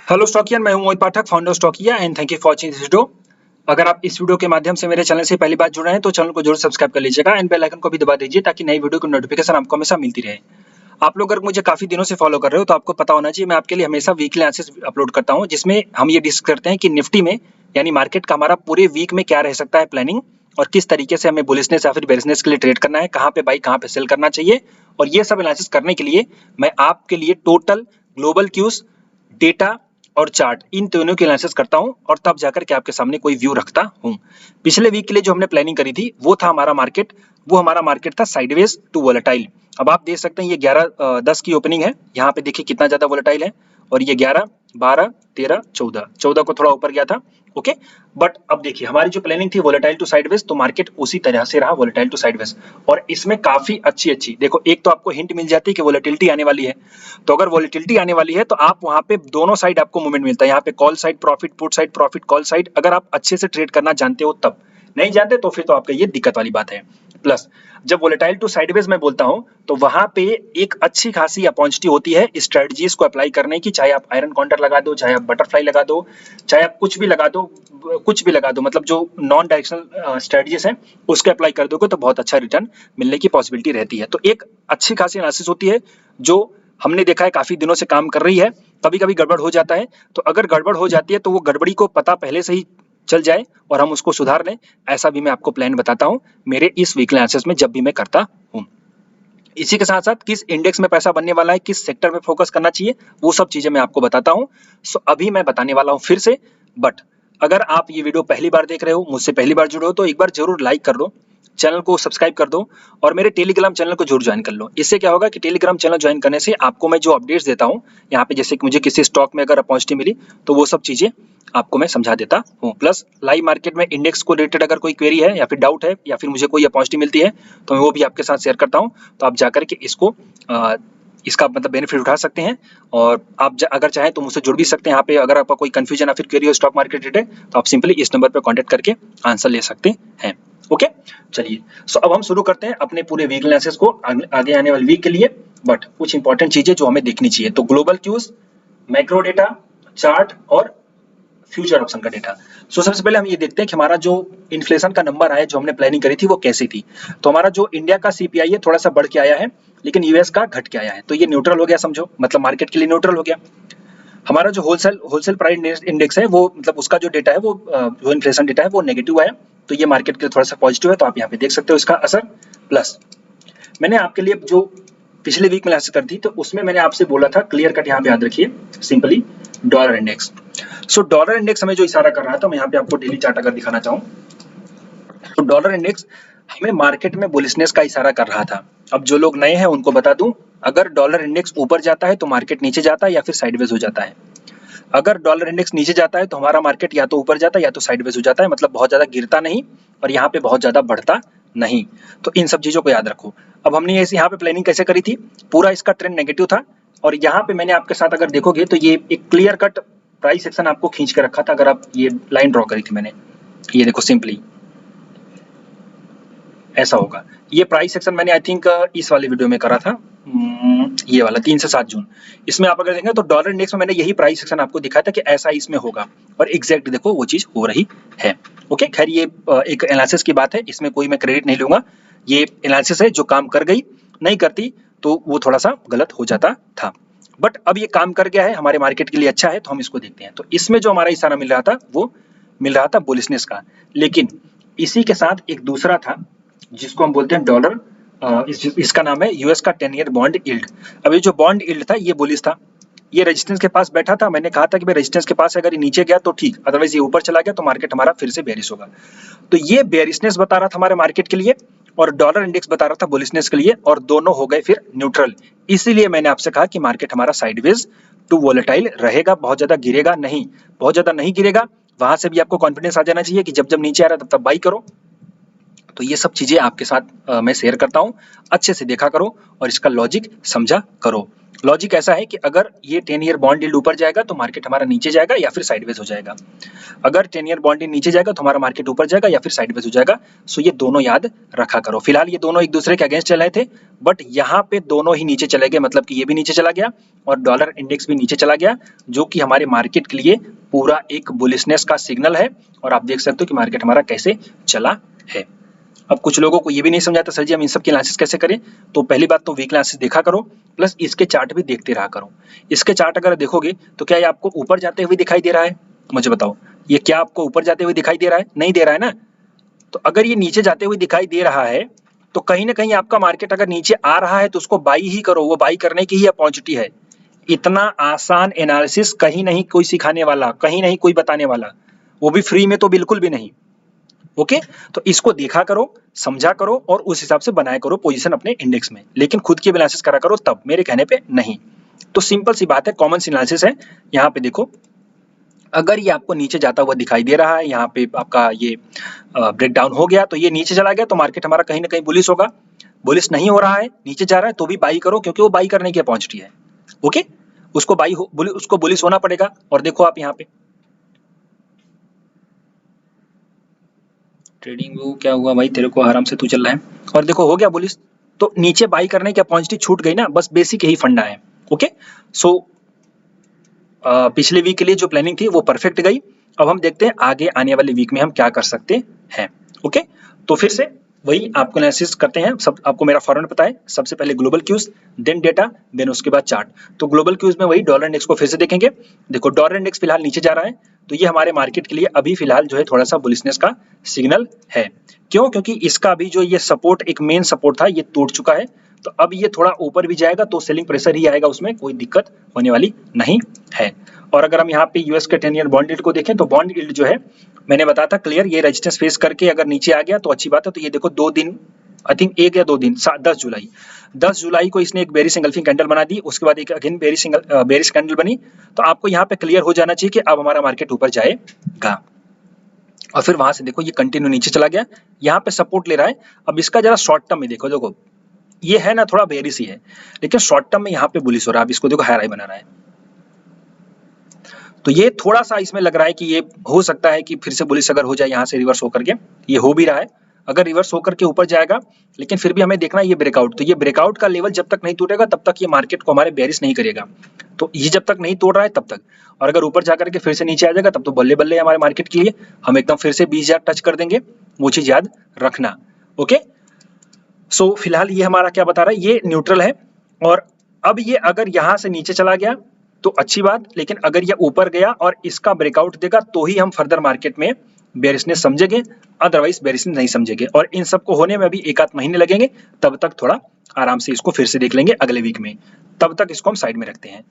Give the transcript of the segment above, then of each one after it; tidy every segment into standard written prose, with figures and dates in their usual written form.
Hello Stockian, मैं हूं Mohit Pathak, founder Stockia and thank you for watching this video. अगर आप इस वीडियो के माध्यम से मेरे चैनल से पहली बार जुड़ रहे हैं तो चैनल को जरूर सब्सक्राइब कर लीजिएगा एंड बेल आइकन को भी दबा दीजिए ताकि नई वीडियो की नोटिफिकेशन आपको हमेशा मिलती रहे। आप लोग अगर मुझे काफी दिनों से फॉलो कर रहे हो तो आपको पता होना चाहिए मैं आपके लिए हमेशा वीकली एनालिसिस अपलोड करता हूं, जिसमें हम ये डिस्कस करते हैं कि निफ्टी में यानी मार्केट का हमारा पूरे वीक में क्या रह सकता है प्लानिंग, और किस तरीके से हमें बुलिशनेस या फिर बेरिशनेस के लिए ट्रेड करना है, कहाँ पे बाई कहाँ पे सेल करना चाहिए। और ये सब एनालिसिस करने के लिए मैं आपके लिए टोटल ग्लोबल क्यूज, डेटा और चार्ट, इन तीनों की एनालिसिस करता हूं और तब जाकर के आपके सामने कोई व्यू रखता हूं। पिछले वीक के लिए जो हमने प्लानिंग करी थी वो हमारा मार्केट था साइडवेज टू वोलेटाइल। अब आप देख सकते हैं ये 11-10 की ओपनिंग है, यहाँ पे देखिए कितना ज्यादा वोलेटाइल है, और ये 11, 12, 13, 14 को थोड़ा ऊपर गया था। ओके, बट अब देखिए हमारी जो प्लानिंग थी वोलेटाइल टू साइडवेज, तो मार्केट उसी तरह से रहा वोलेटाइल टू साइडवेज। और इसमें काफी अच्छी देखो, एक तो आपको हिंट मिल जाती है कि वोलेटिलिटी आने वाली है, तो अगर वोलेटिलिटी आने वाली है तो आप वहां पे दोनों साइड आपको मूवमेंट मिलता है, यहाँ पे call side profit, put side profit, call side, अगर आप अच्छे से ट्रेड करना जानते हो तब। नहीं जानते तो फिर तो आपका ये दिक्कत वाली बात है। प्लस जब वोलेटाइल टू साइडवेज में बोलता हूं तो वहां पे एक अच्छी खासी अपॉर्चुनिटी होती है स्ट्रेटजीज को अप्लाई करने की, चाहे आप आयरन काउंटर लगा दो, चाहे आप बटरफ्लाई लगा दो, चाहे आप कुछ भी लगा दो, मतलब जो नॉन डायरेक्शनल स्ट्रेटजीज हैं उसके अप्लाई कर दोगे तो बहुत अच्छा रिटर्न मिलने की पॉसिबिलिटी रहती है। तो एक अच्छी खासी एनालिसिस होती है जो हमने देखा है काफी दिनों से काम कर रही है। कभी कभी गड़बड़ हो जाता है, तो अगर गड़बड़ हो जाती है तो वो गड़बड़ी को पता पहले से ही चल जाए और हम उसको सुधार लें, ऐसा भी मैं आपको प्लान बताता हूं मेरे इस वीकली एनालिसिस में जब भी मैं करता हूं। इसी के साथ साथ किस इंडेक्स में पैसा बनने वाला है, किस सेक्टर में फोकस करना चाहिए, वो सब चीजें मैं आपको बताता हूं। सो अभी मैं बताने वाला हूं फिर से, बट अगर आप ये वीडियो पहली बार देख रहे हो, मुझसे पहली बार जुड़े हो, तो एक बार जरूर लाइक कर दो, चैनल को सब्सक्राइब कर दो और मेरे टेलीग्राम चैनल को जरूर ज्वाइन कर लो। इससे क्या होगा कि टेलीग्राम चैनल ज्वाइन करने से आपको मैं जो अपडेट्स देता हूँ यहाँ पे, जैसे कि मुझे किसी स्टॉक में अगर अपॉर्चुनिटी मिली तो वो सब चीजें आपको मैं समझा देता हूँ। प्लस लाइव मार्केट में इंडेक्स को रिलेटेड अगर कोई क्वेरी है या फिर डाउट है या फिर मुझे कोई अपॉर्चुनिटी मिलती है तो मैं वो भी आपके साथ शेयर करता हूँ, तो आप जाकर के इसका मतलब बेनिफिट उठा सकते हैं। और आप अगर चाहें तो मुझसे जुड़ भी सकते हैं। यहाँ पे अगर आपका कोई कंफ्यूजन या फिर क्वेरी हो स्टॉक मार्केट रिलेटेड तो आप सिंपली इस नंबर पर कॉन्टेक्ट करके आंसर ले सकते हैं। ओके, चलिए सो अब हम शुरू करते हैं अपने पूरे वीक एनालिसिस को आगे आने वाले वीक के लिए। बट कुछ इंपॉर्टेंट चीजें जो हमें देखनी चाहिए, तो global cues, macro data, chart और फ्यूचर ऑप्शन का डेटा। सो सबसे पहले हम ये देखते हैं कि हमारा जो इन्फ्लेशन का नंबर आया जो हमने प्लानिंग करी थी वो कैसी थी। तो हमारा जो इंडिया का सीपीआई है थोड़ा सा बढ़ के आया है, लेकिन यूएस का घट के आया है, तो ये न्यूट्रल हो गया समझो, मतलब मार्केट के लिए न्यूट्रल हो गया। हमारा जो होलसेल प्राइस इंडेक्स है वो मतलब उसका जो डेटा है वो जो इन्फ्लेशन डेटा है वो नेगेटिव है, तो ये मार्केट के लिए थोड़ा सा पॉजिटिव है, तो आप यहाँ पे देख सकते हो इसका असर। प्लस मैंने आपके लिए जो पिछले वीक में एनालिसिस कर थी तो उसमें मैंने आपसे बोला था, क्लियर कट यहाँ पे याद रखिए, सिंपली डॉलर इंडेक्स। सो डॉलर इंडेक्स हमें जो इशारा कर रहा था, मैं यहाँ पे आपको डेली चार्ट अगर दिखाना चाहूँ तो डॉलर इंडेक्स हमें मार्केट में बुलिशनेस का इशारा कर रहा था। अब जो लोग नए हैं उनको बता दूं, अगर डॉलर इंडेक्स ऊपर जाता है तो मार्केट नीचे जाता है या फिर साइडवेज हो जाता है। अगर डॉलर इंडेक्स नीचे जाता है तो हमारा मार्केट या तो ऊपर जाता है या तो साइडवेज हो जाता है, मतलब बहुत ज्यादा गिरता नहीं और यहाँ पे बहुत ज्यादा बढ़ता नहीं। तो इन सब चीजों को याद रखो। अब हमने यहाँ पे प्लानिंग कैसे करी थी, पूरा इसका ट्रेंड नेगेटिव था और यहाँ पे मैंने आपके साथ अगर देखोगे तो ये एक क्लियर कट प्राइस सेक्शन आपको खींच के रखा था। अगर आप ये लाइन ड्रॉ करी थी मैंने, ये देखो सिंपली ऐसा होगा। ये प्राइस सेक्शन मैंने आई थिंक इस वाले वीडियो में करा था, ये वाला 3 से 7 जून। इसमें आप अगर देखेंगे तो डॉलर इंडेक्स में मैंने यही प्राइस सेक्शन आपको दिखाया था कि ऐसा इसमें होगा, और एग्जैक्ट देखो वो चीज हो रही है। ओके, खैर ये एक एनालिसिस की बात है, इसमें कोई मैं क्रेडिट नहीं लूंगा। ये एनालिसिस है जो काम कर गई, नहीं करती तो वो थोड़ा सा गलत हो जाता था, बट अब ये काम कर गया है, हमारे मार्केट के लिए अच्छा है, तो हम इसको देखते हैं। तो इसमें जो हमारा इशारा मिल रहा था वो मिल रहा था बुलिशनेस का, लेकिन इसी के साथ एक दूसरा था जिसको हम बोलते हैं डॉलर, इसका नाम है यूएस का 10 ईयर बॉन्ड यील्ड। अब ये जो बॉन्ड यील्ड था ये बुलिश था, ये रेजिस्टेंस के पास बैठा था। मैंने कहा था कि भाई रेजिस्टेंस के पास अगर ये नीचे गया तो ठीक, अदरवाइज ये ऊपर चला गया तो मार्केट हमारा फिर से बेरिश होगा। तो ये बेरिशनेस बता रहा था हमारे मार्केट के लिए और डॉलर इंडेक्स बता रहा था बुलिशनेस के लिए, और दोनों हो गए फिर न्यूट्रल। इसीलिए मैंने आपसे कहा कि मार्केट हमारा साइडवेज टू वोलेटाइल रहेगा, बहुत ज्यादा गिरेगा नहीं, बहुत ज्यादा नहीं गिरेगा। वहां से भी आपको कॉन्फिडेंस आ जाना चाहिए कि जब जब नीचे आ रहा है तब तब बाई करो। तो ये सब चीज़ें आपके साथ मैं शेयर करता हूँ, अच्छे से देखा करो और इसका लॉजिक समझा करो। लॉजिक ऐसा है कि अगर ये 10 ईयर बॉन्ड यील्ड ऊपर जाएगा तो मार्केट हमारा नीचे जाएगा या फिर साइडवेज हो जाएगा। अगर 10 ईयर बॉन्ड यील्ड नीचे जाएगा तो हमारा मार्केट ऊपर जाएगा या फिर साइडवेज हो जाएगा। सो ये दोनों याद रखा करो। फिलहाल ये दोनों एक दूसरे के अगेंस्ट चल रहे थे, बट यहाँ पे दोनों ही नीचे चले गए, मतलब कि ये भी नीचे चला गया और डॉलर इंडेक्स भी नीचे चला गया, जो कि हमारे मार्केट के लिए पूरा एक बुलिशनेस का सिग्नल है। और आप देख सकते हो कि मार्केट हमारा कैसे चला है। अब कुछ लोगों को ये भी नहीं समझाता सर जी हम इन सब की एनालिसिस कैसे करें। तो पहली बात तो वीक एनालिसिस देखा करो, प्लस इसके चार्ट भी देखते रहा करो। इसके चार्ट अगर देखोगे तो क्या ये आपको ऊपर जाते हुए दिखाई दे रहा है? मुझे बताओ, ये क्या आपको ऊपर जाते हुए दिखाई दे रहा है? नहीं दे रहा है ना। तो अगर ये नीचे जाते हुए दिखाई दे रहा है तो कहीं ना कहीं आपका मार्केट अगर नीचे आ रहा है तो उसको बाई ही करो, वो बाई करने की ही अपॉर्चुनिटी है। इतना आसान एनालिसिस कहीं नहीं कोई सिखाने वाला, कहीं नहीं कोई बताने वाला, वो भी फ्री में तो बिल्कुल भी नहीं। ओके, तो इसको देखा करो, समझा करो और उस हिसाब से बनाया करो पोजीशन अपने इंडेक्स में, लेकिन खुद की एनालिसिस करा करो तब, मेरे कहने पे नहीं। तो सिंपल सी बात है, कॉमन सी एनालिसिस है। यहाँ पे देखो, अगर ये आपको नीचे जाता हुआ दिखाई दे रहा है, यहाँ पे आपका ये ब्रेकडाउन हो गया तो ये नीचे चला गया तो मार्केट हमारा कहीं ना कहीं बुलिश होगा। बुलिश नहीं हो रहा है, नीचे जा रहा है तो भी बाई करो, क्योंकि वो बाई करने की अपॉर्चुनिटी है। ओके, उसको बुलिश होना पड़ेगा। और देखो आप यहाँ पे ट्रेडिंग व्यू क्या हुआ भाई, तेरे को आराम से तू चल रहा है और देखो हो गया बुलिश, तो नीचे बाई करने की अपॉर्चुनिटी छूट गई ना, बस बेसिक यही फंडा है। ओके, सो पिछले वीक के लिए जो प्लानिंग थी वो परफेक्ट गई। अब हम देखते हैं आगे आने वाले वीक में हम क्या कर सकते हैं। ओके, तो फिर से वही आपको एनालिसिस करते हैं। सब आपको मेरा फॉर्मेट पता है, सबसे पहले global cues, then data, then उसके बाद चार्ट। तो ग्लोबल क्यूज में वही डॉलर इंडेक्स को फिर से देखेंगे। देखो डॉलर इंडेक्स फिलहाल नीचे जा रहा है, तो ये हमारे मार्केट के लिए अभी फिलहाल जो है थोड़ा सा बुलिशनेस का सिग्नल है। क्यों? क्योंकि इसका अभी जो ये सपोर्ट, एक मेन सपोर्ट था, ये टूट चुका है। तो अब ये थोड़ा ऊपर भी जाएगा तो सेलिंग प्रेशर ही आएगा, उसमें कोई दिक्कत होने वाली नहीं है। और अगर हम यहाँ पे यूएस के 10 ईयर बॉन्ड यील्ड को देखें तो बॉन्ड यील्ड जो है मैंने बताया था क्लियर, ये रेजिस्टेंस फेस करके अगर नीचे आ गया तो अच्छी बात है। तो ये देखो 2 दिन, आई थिंक 1 या 2 दिन, 10 जुलाई को इसने एक बेरिश एंगल्फिंग कैंडल बना दी, उसके बाद एक अगेन बेरिश कैंडल बनी। तो आपको यहाँ पे क्लियर हो जाना चाहिए कि अब हमारा मार्केट ऊपर जाएगा। और फिर वहां से देखो ये कंटिन्यू नीचे चला गया, यहाँ पे सपोर्ट ले रहा है। अब इसका जरा शॉर्ट टर्म में देखो ये है ना थोड़ा बेरिश ही है, लेकिन शॉर्ट टर्म में यहाँ पे बुलिश हो रहा है। अब इसको देखो हाई बना रहा है, तो ये थोड़ा सा इसमें लग रहा है कि ये हो सकता है कि फिर से बुलिश अगर हो जाए यहाँ से रिवर्स होकर के, ये हो भी रहा है। अगर रिवर्स होकर के ऊपर जाएगा, लेकिन फिर भी हमें देखना है ये ब्रेकआउट, तो ये ब्रेकआउट का लेवल जब तक नहीं टूटेगा तब तक ये मार्केट को हमारे बेरिश नहीं करेगा। तो ये जब तक नहीं तोड़ रहा है तब तक, और अगर ऊपर जाकर के फिर से नीचे आ जाएगा तब तो बल्ले बल्ले हमारे मार्केट के लिए, हम एकदम फिर से 20,000 टच कर देंगे, वो चीज याद रखना। ओके, सो फिलहाल ये हमारा क्या बता रहा है, ये न्यूट्रल है। और अब ये अगर यहाँ से नीचे चला गया तो अच्छी बात, लेकिन अगर ये ऊपर गया और इसका ब्रेकआउट देगा तो ही हम फर्दर मार्केट में बेरिशनेस समझेंगे, अदरवाइज बेरिशनेस नहीं समझेंगे। और इन सबको होने में भी 1 आध महीने लगेंगे, तब तक थोड़ा आराम से इसको फिर से देख लेंगे अगले वीक में, तब तक इसको हम साइड में रखते हैं।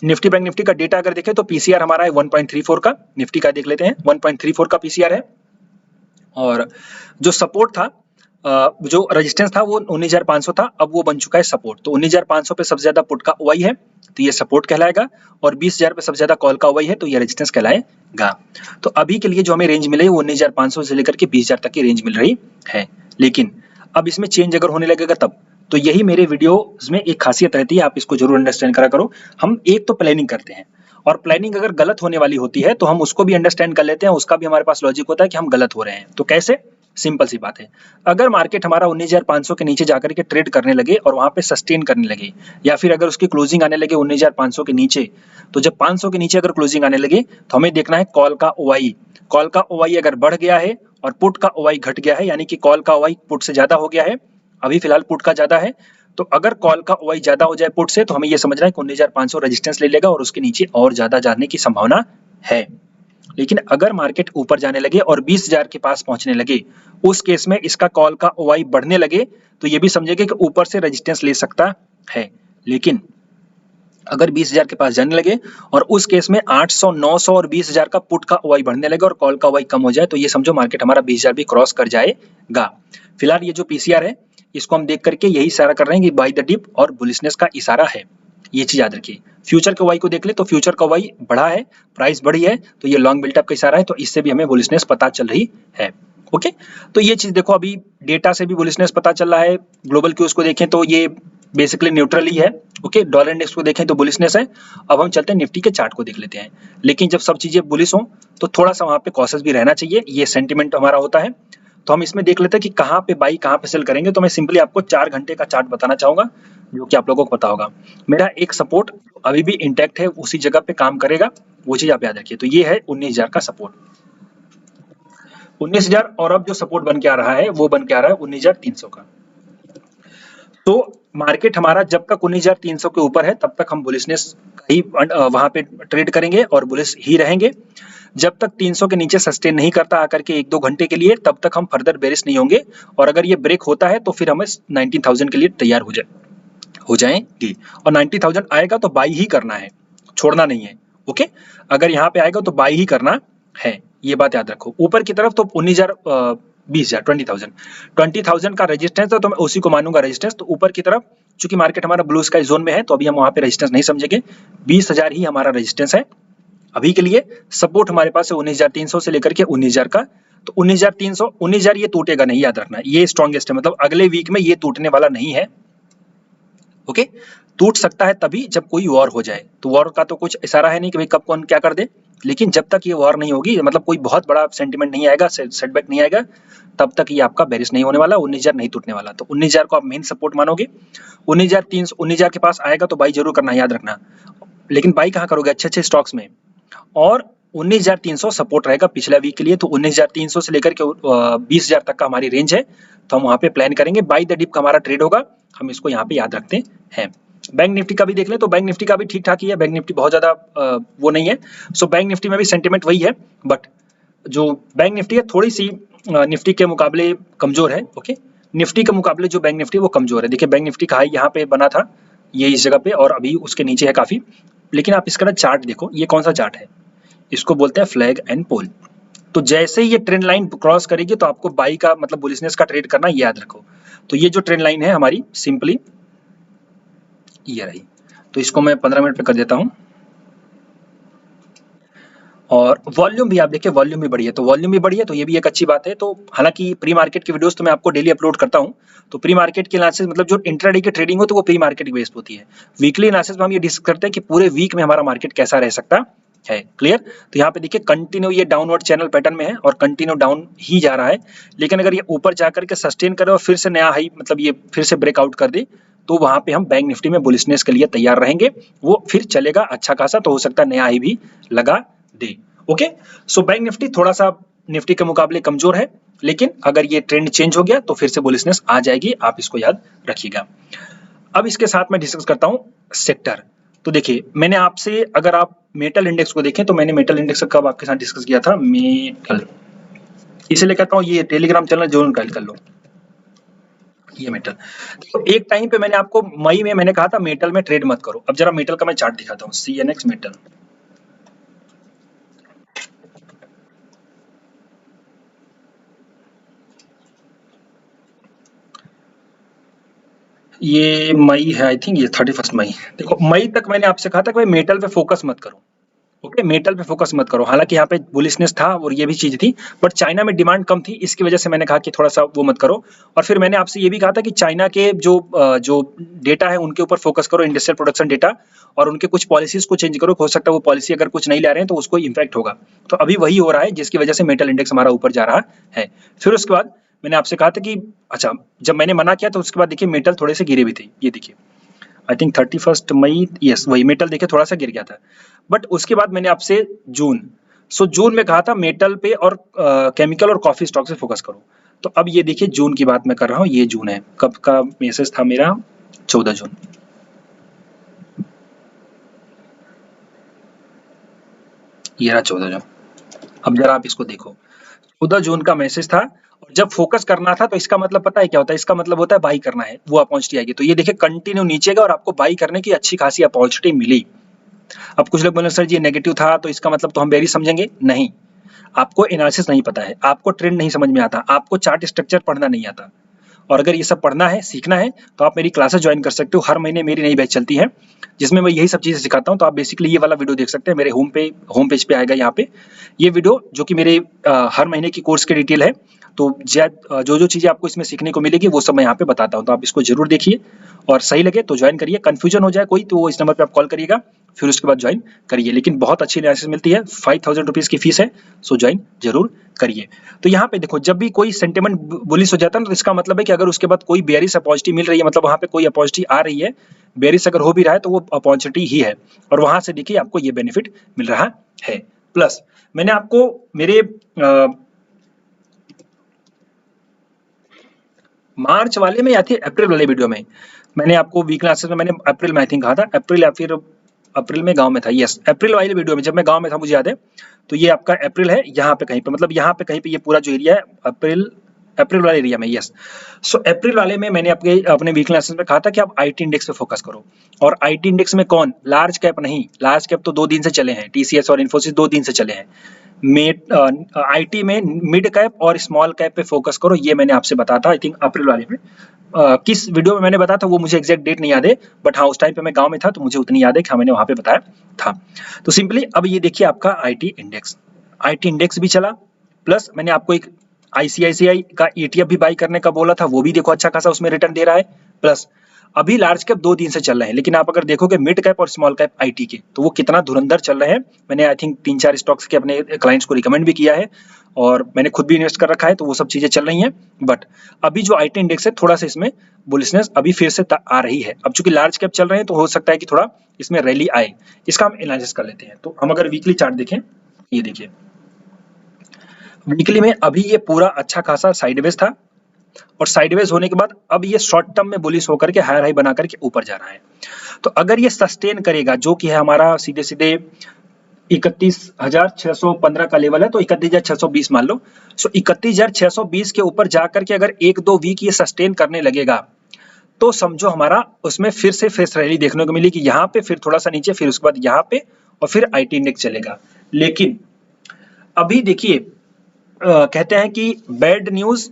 निफ्टी बैंक निफ्टी का डेटा अगर देखें तो पीसीआर हमारा है 1.34 का, निफ्टी का देख लेते हैं 1.34 का पीसीआर है। और जो सपोर्ट था, जो रेजिस्टेंस था वो 19,500 था, अब वो बन चुका है सपोर्ट। तो 19,500 पे सबसे ज्यादा पुट का ओवाई है तो ये सपोर्ट कहलाएगा, और 20,000 पे सबसे ज्यादा कॉल का ओवाई है तो ये रेजिस्टेंस कहलाएगा। तो अभी के लिए जो हमें रेंज मिले वो 19,500 से लेकर के 20,000 तक की रेंज मिल रही है। लेकिन अब इसमें चेंज अगर होने लगेगा तब, तो यही मेरे वीडियोस में एक खासियत रहती है, आप इसको जरूर अंडरस्टैंड करा करो। हम एक तो प्लानिंग करते हैं, और प्लानिंग अगर गलत होने वाली होती है तो हम उसको भी अंडरस्टैंड कर लेते हैं, उसका भी हमारे पास लॉजिक होता है कि हम गलत हो रहे हैं। तो कैसे? सिंपल सी बात है, अगर मार्केट हमारा 19,500 के नीचे जाकर के ट्रेड करने लगे और वहां पे सस्टेन करने लगे, या फिर अगर उसकी क्लोजिंग आने लगे 19,500 के नीचे, तो जब 500 के नीचे अगर क्लोजिंग आने लगे तो हमें देखना है कॉल का ओवाई। कॉल का ओवाई अगर बढ़ गया है और पुट का ओवाई घट गया है, यानी कि कॉल का ओवाई पुट से ज्यादा हो गया है, अभी फिलहाल पुट का ज्यादा है, तो अगर कॉल का ओवाई ज्यादा हो जाए पुट से, तो हमें यह समझना है कि 19,500 रेजिस्टेंस ले लेगा और उसके नीचे और ज्यादा जाने की संभावना है। लेकिन अगर मार्केट ऊपर जाने लगे और 20,000 के पास पहुंचने लगे, उस केस में इसका कॉल का ओवाई बढ़ने लगे तो ये भी समझेंगे कि ऊपर से रेजिस्टेंस ले सकता है। लेकिन अगर 20,000 के पास जाने लगे और उस केस में 800, 900 और 20,000 का पुट का ओवाई बढ़ने लगे और कॉल का ओवाई कम हो जाए, तो ये समझो मार्केट हमारा 20,000 भी क्रॉस कर जाएगा। फिलहाल ये जो पीसीआर है इसको हम देख करके यही इशारा कर रहे हैं कि बाय द डिप और बुलिशनेस का इशारा है, ये चीज याद रखिए। फ्यूचर के वाई को देख ले तो फ्यूचर का वाई बढ़ा है, प्राइस बढ़ी है, तो ये लॉन्ग बिल्टअप का इशारा है, तो इससे भी हमें बुलिशनेस पता चल रही है। ओके, तो ये चीज देखो, अभी डेटा से भी बुलिशनेस पता चल रहा है। ग्लोबल क्यूज को देखें तो ये बेसिकली न्यूट्रल ही है। ओके, डॉलर इंडेक्स को देखें तो बुलिशनेस है। अब हम चलते हैं निफ्टी के चार्ट को देख लेते हैं। लेकिन जब सब चीजें बुलिश हो तो थोड़ा सा वहां पे कॉशियस भी रहना चाहिए, ये सेंटिमेंट हमारा होता है। तो हम इसमें देख लेते हैं कि कहाँ पे बाई कहाँ पे सेल करेंगे। तो मैं सिंपली आपको 4 घंटे का चार्ट बताना चाहूंगा, जो कि आप लोगों को पता होगा। मेरा एक सपोर्ट अभी भी इंटैक्ट है, उसी जगह पे काम करेगा, वो चीज आप याद रखिए। तो ये है 19,000 का सपोर्ट, 19,000। और अब जो सपोर्ट बन के आ रहा है वो बन के आ रहा है 19,300 का। तो मार्केट हमारा जब तक 19,300 के ऊपर है तब तक हम बुलिशनेस ही वहां पे ट्रेड करेंगे और बुलिश ही रहेंगे। जब तक 300 के नीचे सस्टेन नहीं करता आकर के 1-2 घंटे के लिए, तब तक हम फर्दर बेरिश नहीं होंगे। और अगर ये ब्रेक होता है तो फिर हमें 19,000 के लिए तैयार हो जाएंगे। और 90,000 आएगा तो बाई ही करना है, छोड़ना नहीं है। ओके, अगर यहाँ पे आएगा तो बाई ही करना है, ये बात याद रखो। ऊपर की तरफ तो 19,000 20,000 20,000 का रेजिस्टेंस है, तो मैं उसी को मानूंगा रेजिस्टेंस। तो ऊपर की तरफ चूंकि मार्केट हमारा ब्लू स्काई जोन में है तो अभी हम वहां पे रेजिस्टेंस नहीं समझेंगे, 20,000 ही हमारा रेजिस्टेंस है अभी के लिए। सपोर्ट हमारे पास है 19,300 से लेकर के 19,000 का। तो 19,300 19,000 ये टूटेगा नहीं, याद रखना, ये स्ट्रॉन्गेस्ट है, मतलब अगले वीक में ये टूटने वाला नहीं है। ओके, टूट सकता है तभी जब कोई वॉर हो जाए। तो वॉर का तो कुछ इशारा है नहीं कि भाई कब कौन क्या कर दे, लेकिन जब तक ये वॉर नहीं होगी, मतलब कोई बहुत बड़ा सेंटीमेंट नहीं आएगा, सेटबैक नहीं आएगा, तब तक ये आपका बेरिश नहीं होने वाला, 19,000 नहीं टूटने वाला। तो 19,000 को आप मेन सपोर्ट मानोगे। 19,300 19,000 के पास आएगा तो बाई जरूर करना, याद रखना। लेकिन बाई कहाँ करोगे, अच्छे अच्छे स्टॉक्स में। और 19,300 सपोर्ट रहेगा पिछला वीक के लिए। तो 19,300 से लेकर के 20,000 तक का हमारी रेंज है, तो हम वहां पे प्लान करेंगे। बाई द डिप का हमारा ट्रेड होगा, हम इसको यहाँ पे याद रखते हैं। बैंक निफ्टी का भी देख लें तो बैंक निफ्टी का भी ठीक ठाक ही है, बैंक निफ्टी बहुत ज्यादा वो नहीं है। सो बैंक निफ्टी में भी सेंटिमेंट वही है, बट जो बैंक निफ्टी है थोड़ी सी निफ्टी के मुकाबले कमजोर है। ओके, निफ्टी के मुकाबले जो बैंक निफ्टी वो कमजोर है। देखिए बैंक निफ्टी का हाई यहाँ पे बना था, ये इस जगह पे, और अभी उसके नीचे है काफी। लेकिन आप इसका चार्ट देखो, ये कौन सा चार्ट है, इसको बोलते हैं फ्लैग एंड पोल। तो जैसे ही ये ट्रेंड लाइन क्रॉस करेगी तो आपको बाई का मतलब बुलिशनेस का ट्रेड करना, ये याद रखो। तो ये जो ट्रेंड लाइन है हमारी सिंपली ये रही। तो इसको मैं 15 मिनट पे कर देता हूं। और वॉल्यूम भी आप देखिए, वॉल्यूम भी बढ़ी है, तो वॉल्यूम भी बढ़ी है, तो ये भी एक अच्छी बात है। तो हालांकि प्री मार्केट की वीडियोस तो मैं आपको डेली अपलोड करता हूं। तो प्री मार्केट के एनालिसिस मतलब जो इंट्राडे की ट्रेडिंग हो तो वो प्री मार्केट बेस्ड होती है। वीकली एनालिसिस में हम ये डिस्कस करते हैं कि पूरे वीक में हमारा मार्केट कैसा रह सकता है। क्लियर? तो यहाँ पे देखिए कंटिन्यू ये डाउनवर्ड चैनल पैटर्न में है और कंटिन्यू डाउन ही जा रहा है। लेकिन अगर ये ऊपर जाकर के सस्टेन करे और फिर से नया हाई मतलब ये फिर से ब्रेकआउट कर दे, तो वहां पे हम बैंक निफ्टी में बुलिशनेस के लिए तैयार रहेंगे। वो फिर चलेगा अच्छा खासा, तो हो सकता है नया हाई भी लगा दे। ओके, सो बैंक निफ्टी थोड़ा सा निफ्टी के मुकाबले कमजोर है, लेकिन अगर ये ट्रेंड चेंज हो गया तो फिर से बुलिशनेस आ जाएगी, आप इसको याद रखिएगा। अब इसके साथ मैं डिस्कस करता हूं सेक्टर। तो देखिए मैंने आपसे, अगर आप मेटल इंडेक्स को देखें तो मैंने मेटल इंडेक्स कब आपके साथ डिस्कस किया था, मेटल, इसलिए कहता हूं ये टेलीग्राम चैनल जरूर डायल कर लो, ये मेटल। तो एक टाइम पे मैंने आपको मई में मैंने कहा था मेटल में ट्रेड मत करो। अब जरा मेटल का मैं चार्ट दिखाता हूं, CNX मेटल। ये मई है, आई थिंक ये 31 मई। देखो मई तक मैंने आपसे कहा था कि भाई मेटल पे फोकस मत करो। ओके, मेटल पे फोकस मत करो। हालांकि यहाँ पे बुलिशनेस था और ये भी चीज थी, बट चाइना में डिमांड कम थी, इसकी वजह से मैंने कहा कि थोड़ा सा वो मत करो। और फिर मैंने आपसे ये भी कहा था कि चाइना के जो डेटा है उनके ऊपर फोकस करो, इंडस्ट्रियल प्रोडक्शन डेटा, और उनके कुछ पॉलिसीज को चेंज करो। हो सकता है वो पॉलिसी अगर कुछ नहीं ला रहे हैं तो उसको इम्पैक्ट होगा। तो अभी वही हो रहा है जिसकी वजह से मेटल इंडेक्स हमारा ऊपर जा रहा है। फिर उसके बाद मैंने आपसे कहा था कि अच्छा, जब मैंने मना किया तो उसके बाद देखिए मेटल थोड़े से गिरे भी थे। ये देखिए आई थिंक 31 मई, यस वही मेटल देखिए थोड़ा सा गिर गया था। बट उसके बाद मैंने आपसे जून में कहा था मेटल पे और केमिकल और कॉफी स्टॉक से फोकस करो। तो अब ये देखिए जून की बात मैं कर रहा हूँ, ये जून है, कब का मैसेज था मेरा, 14 जून। ये रहा 14 जून। अब जरा आप इसको देखो, 14 जून का मैसेज था, और जब फोकस करना था तो इसका मतलब पता है क्या होता है, इसका मतलब होता है बाई करना है, वो अपॉर्चुनिटी आएगी। तो ये देखिए कंटिन्यू नीचे गया और आपको बाई करने की अच्छी खासी अपॉर्चुनिटी मिली। अब कुछ लोग बोले सर जी नेगेटिव था तो इसका मतलब तो हम बेरी समझेंगे, नहीं। आपको एनालिसिस नहीं पता है, आपको ट्रेंड नहीं समझ में आता, आपको चार्ट स्ट्रक्चर पढ़ना नहीं आता। और अगर ये सब पढ़ना है, सीखना है, तो आप मेरी क्लासेस ज्वाइन कर सकते हो। हर महीने मेरी नई बैच चलती है जिसमें मैं यही सब चीजें सिखाता हूँ। तो आप बेसिकली ये वाला वीडियो देख सकते हैं, मेरे होम पेज पे आएगा यहाँ पे ये वीडियो, जो कि मेरे हर महीने की कोर्स की डिटेल है। तो जो जो चीज़ें आपको इसमें सीखने को मिलेगी वो सब मैं यहाँ पे बताता हूँ, तो आप इसको जरूर देखिए और सही लगे तो ज्वाइन करिए। कंफ्यूजन हो जाए कोई तो इस नंबर पे आप कॉल करिएगा, फिर उसके बाद ज्वाइन करिए। लेकिन बहुत अच्छी एनालिसिस मिलती है, 5000 रुपीज़ की फीस है, सो ज्वाइन जरूर करिए। तो यहाँ पे देखो, जब भी कोई सेंटिमेंट बुलिश हो जाता है तो इसका मतलब है कि अगर उसके बाद कोई बेयरिश अपॉर्चुनिटी मिल रही है, मतलब वहाँ पे कोई अपॉर्चुनिटी आ रही है, बेयरिश अगर हो भी रहा है तो वो अपॉर्चुनिटी ही है, और वहां से देखिए आपको ये बेनिफिट मिल रहा है। प्लस मैंने आपको मेरे मार्च वाले में या फिर अप्रैल वाले वीडियो में मैंने आपको वीक क्लासेस में मैंने अप्रैल में आई थिंक कहा था, अप्रैल या फिर अप्रैल में गांव में था, यस अप्रैल वाले वीडियो में जब मैं गांव में था मुझे याद है। तो ये आपका अप्रैल है, यहाँ पे कहीं पे, मतलब यहाँ पे कहीं पे ये पूरा जो एरिया है अप्रैल वाले एरिया में, यस। सो अप्रैल वाले में मैंने अपने वीक क्लासेस में कहा था कि आप आईटी इंडेक्स पे फोकस करो। और आईटी इंडेक्स में कौन, लार्ज कैप नहीं, लार्ज कैप तो 2 दिन से चले हैं, टीसीएस और इन्फोसिस 2 दिन से चले हैं। आईटी में मिड कैप और स्मॉल कैप पे फोकस करो, ये मैंने आपसे बताया था आई थिंक अप्रैल वाले में। किस वीडियो में मैंने बताया था वो मुझे एग्जैक्ट डेट नहीं याद है, बट हाँ उस टाइम पे मैं गांव में था तो मुझे उतनी याद है कि हाँ मैंने वहां पे बताया था। तो सिंपली अब ये देखिए आपका आईटी इंडेक्स भी चला, प्लस मैंने आपको एक आईसीआईसीआई का ईटीएफ भी बाई करने का बोला था, वो भी देखो अच्छा खासा उसमें रिटर्न दे रहा है। प्लस अभी लार्ज कैप 2 दिन से चल रहे हैं, लेकिन आप अगर देखोगे मिड कैप और स्मॉल कैप आईटी के तो वो कितना धुरंधर चल रहे हैं। मैंने आई थिंक 3-4 स्टॉक्स के अपने क्लाइंट्स को रिकमेंड भी किया है और मैंने खुद भी इन्वेस्ट कर रखा है, तो वो सब चीजें चल रही हैं। बट अभी जो आईटी इंडेक्स है थोड़ा सा इसमें बुलिशनेस अभी फिर से आ रही है। अब चूंकि लार्ज कैप चल रहे हैं तो हो सकता है कि थोड़ा इसमें रैली आए, इसका हम एनालिसिस कर लेते हैं। तो हम अगर वीकली चार्ट देखें, ये देखिए वीकली में अभी ये पूरा अच्छा खासा साइडवेज था, और साइडवेज होने के बाद अब ये शॉर्ट टर्म में बुलिश होकर के हायर हाई बना करके ऊपर जा रहा है। तो अगर ये सस्टेन करेगा, जो कि है हमारा सीधे सीधे 31,615 का लेवल है, तो 31,620 मान लो। सो 31,620 के ऊपर जाकर के अगर 1-2 वीक ये सस्टेन करने लगेगा तो समझो हमारा उसमें फिर से फेस रैली देखने को मिलेगी, यहाँ पे फिर थोड़ा सा नीचे, फिर उसके बाद यहाँ पे, और फिर आईटी इंडेक्स चलेगा। लेकिन अभी देखिए कहते हैं कि bad news,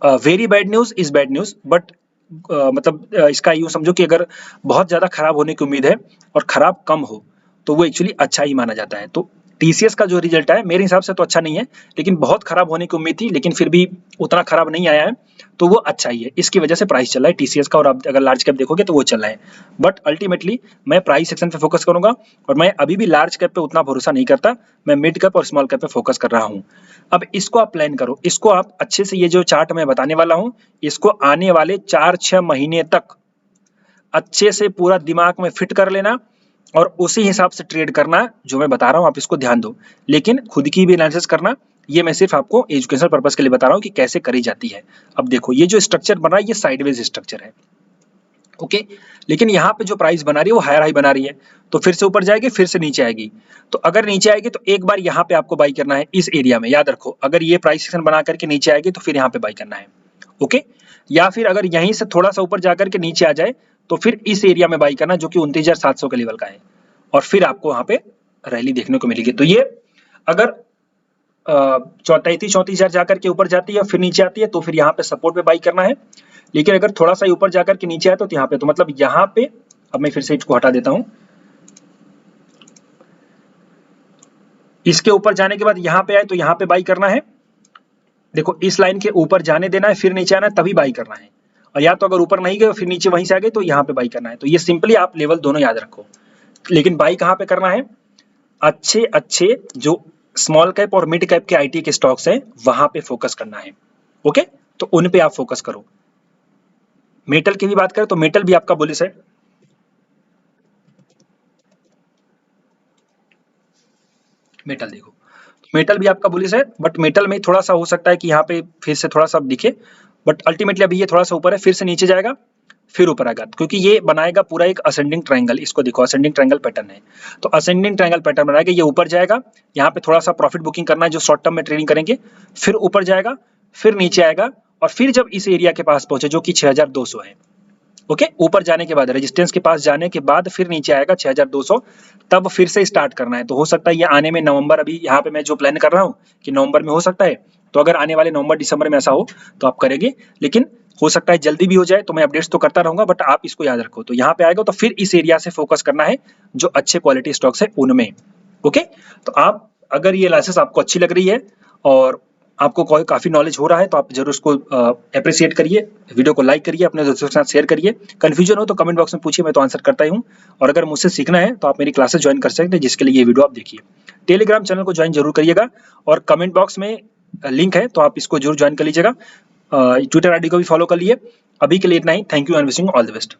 very bad news is bad news, but मतलब इसका यूं समझो कि अगर बहुत ज्यादा खराब होने की उम्मीद है और खराब कम हो तो वो एक्चुअली अच्छा ही माना जाता है। तो टीसीएस का जो रिजल्ट है मेरे हिसाब से तो अच्छा नहीं है, लेकिन बहुत खराब होने की उम्मीद थी, लेकिन फिर भी उतना खराब नहीं आया है, तो वो अच्छा ही है। इसकी वजह से प्राइस चल रहा है टीसीएस का, और आप अगर लार्ज कैप देखोगे तो वो चल रहा है। बट अल्टीमेटली मैं प्राइस सेक्शन पे फोकस करूंगा, और मैं अभी भी लार्ज कैप पे उतना भरोसा नहीं करता, मैं मिड कैप और स्मॉल कैप पे फोकस कर रहा हूँ। अब इसको आप प्लान करो, इसको आप अच्छे से, ये जो चार्ट मैं बताने वाला हूँ इसको आने वाले 4-6 महीने तक अच्छे से पूरा दिमाग में फिट कर लेना, और उसी हिसाब से ट्रेड करना। जो मैं बता रहा हूँ आप इसको ध्यान दो, लेकिन खुद की भी एनालिसिस करना। ये मैं सिर्फ आपको एजुकेशनल पर्पस के लिए बता रहा हूँ कि कैसे करी जाती है। अब देखो ये जो स्ट्रक्चर बन रहा है ये साइडवेज स्ट्रक्चर है, ओके। लेकिन यहाँ पे जो प्राइस बना रही है वो हायर हाई बना रही है, तो फिर से ऊपर जाएगी, फिर से नीचे आएगी। तो अगर नीचे आएगी तो एक बार यहाँ पे आपको बाई करना है, इस एरिया में याद रखो। अगर ये प्राइस सेक्शन बना करके नीचे आएगी तो फिर यहाँ पे बाई करना है, ओके। या फिर अगर यहीं से थोड़ा सा ऊपर जाकर के नीचे आ जाए तो फिर इस एरिया में बाई करना, जो कि 29,700 के लेवल का है, और फिर आपको वहां पे रैली देखने को मिलेगी। तो ये अगर 34,000 जाकर के ऊपर जाती है फिर नीचे आती है तो फिर यहाँ पे सपोर्ट पे बाई करना है। लेकिन अगर थोड़ा सा ऊपर जाकर के नीचे आए तो यहाँ पे, तो मतलब यहाँ पे, अब मैं फिर से इसको हटा देता हूं, इसके ऊपर जाने के बाद यहाँ पे आए तो यहाँ पे बाई करना है। देखो इस लाइन के ऊपर जाने देना है, फिर नीचे आना है, तभी बाई करना है। और या तो अगर ऊपर नहीं गए फिर नीचे वहीं से आ गए तो यहाँ पे बाई करना है। तो ये सिंपली आप लेवल दोनों याद रखो। लेकिन बाई कहाँ पे करना है, अच्छे अच्छे जो स्मॉल कैप और मिड कैप के आईटी के स्टॉक्स हैं वहां पे फोकस करना है, ओके। तो उन पे आप फोकस करो। मेटल की भी बात करें तो मेटल भी आपका बुलिश है। मेटल देखो, मेटल भी आपका बुलिश है, बट मेटल में थोड़ा सा हो सकता है कि यहाँ पे फिर से थोड़ा सा दिखे, बट अल्टीमेटली अभी ये थोड़ा सा ऊपर है, फिर से नीचे जाएगा, फिर ऊपर आएगा, क्योंकि ये बनाएगा पूरा एक असेंडिंग ट्रायंगल। इसको देखो असेंडिंग ट्रायंगल पैटर्न है, तो असेंडिंग ट्रायंगल पैटर्न बनाएगा, ये ऊपर जाएगा, यहाँ पे थोड़ा सा प्रॉफिट बुकिंग करना है जो शॉर्ट टर्म में ट्रेडिंग करेंगे, फिर ऊपर जाएगा, फिर नीचे आएगा, और फिर जब इस एरिया के पास पहुंचे जो कि 6,200 है, ओके, ऊपर जाने के बाद रेजिस्टेंस के पास जाने के बाद फिर नीचे आएगा 6,200, तब फिर से स्टार्ट करना है। तो हो सकता है ये आने में नवंबर, अभी यहाँ पे मैं जो प्लान कर रहा हूँ कि नवंबर में हो सकता है, तो अगर आने वाले नवंबर दिसंबर में ऐसा हो तो आप करेंगे, लेकिन हो सकता है जल्दी भी हो जाए, तो मैं अपडेट्स तो करता रहूंगा, बट आप इसको याद रखो। तो यहाँ पे आएगा तो फिर इस एरिया से फोकस करना है जो अच्छे क्वालिटी स्टॉक्स है उनमें, ओके। तो आप अगर ये एनालिसिस आपको अच्छी लग रही है और आपको कोई काफ़ी नॉलेज हो रहा है तो आप जरूर उसको अप्रिशिएट करिए, वीडियो को लाइक करिए, अपने दोस्तों के साथ शेयर करिए। कन्फ्यूजन हो तो कमेंट बॉक्स में पूछिए, मैं तो आंसर करता ही हूँ। और अगर मुझसे सीखना है तो आप मेरी क्लासेस ज्वाइन कर सकते हैं, जिसके लिए ये वीडियो आप देखिए। टेलीग्राम चैनल को ज्वाइन जरूर करिएगा और कमेंट बॉक्स में लिंक है तो आप इसको जरूर ज्वाइन कर लीजिएगा। ट्विटर आईडी को भी फॉलो कर लिए। अभी के लिए इतना ही। Thank you and wishing all the best.